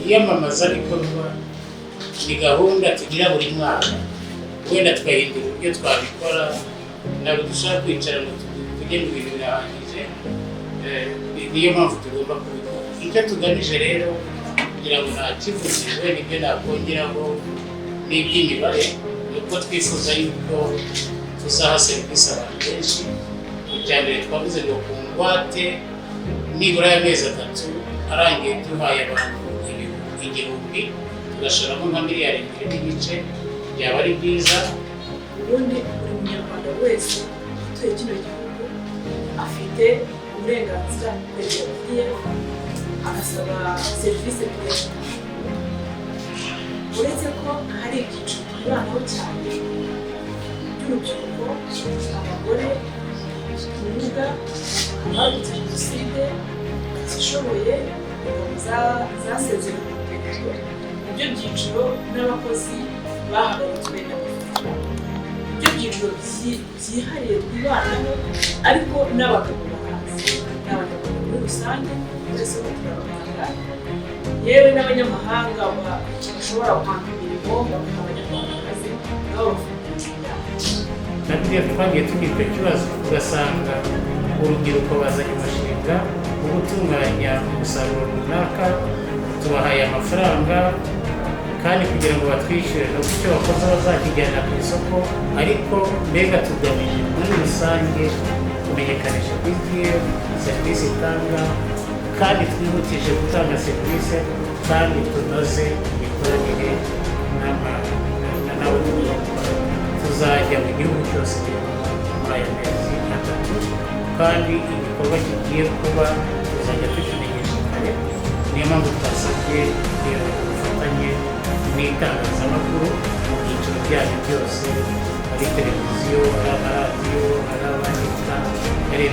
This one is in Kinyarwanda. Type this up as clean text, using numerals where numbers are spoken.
iyamamazabikorwa ni gahunda tugira buri mwaka, wenda twahindura uburyo twabikora, ntabwo dushaka kwicara ngo tujye mu bintu birahagije, niyo mpamvu tugomba kubikora. Icyo tugamije rero kugira ngo nta kivugijwe nibyo nakongeraho n'iby'imibare, ni uko twifuza yuko tuzaha serivisi abantu benshi. Icya mbere twavuze ngo ku ngwate nibura y'amezi 3 arangiye duhaye abantu 1000, tugashoramo nka miliyari 2 byaba ari byiza. Ubundi buri munyarwanda wese utuye kino gihugu afite uburenganzira bw'ibyo agasaba serivisi nziza. Uretse ko hari ibyiciro tubanaho cyane by'urubyiruko, abagore, ubumuga, abarokotse Jenoside, abatishoboye, zasezeranye mu rwego. Ibyo byiciro n'abakozi bahagaritswe n'amafaranga. Ibyo byiciro byihariye twibanaho, ariko n'abagabo bakazi, n'abagabo muri rusange, twese turabaganga, yewe n'abanyamahanga bashobora kwanga imirimo bakaba abanyarwandakazi nabo bafite inshingano. Nabyo twagiye tugira ikibazo, ugasanga urubyiruko bazanye umushinga wo gutunganya umusaruro runaka, tubahaye amafaranga kandi kugira ngo batwishyure no icyo bakoze bazakijyana ku isoko, ariko mbega tugamije muri rusange kumenyekanisha BDF serivisi itanga, kandi twihutije gutanga serivisi kandi tunoze imikoranire n'abo tuzajya mu gihugu cyose muri aya mezi 3, kandi igikorwa kigiye kuba tuzajya tukimenyesha kare. Niyo mpamvu twasabye ubufatanye n'itangazamakuru mu byiciro byanyu byose, ari televiziyo, ari amaradiyo, ari abandika, ari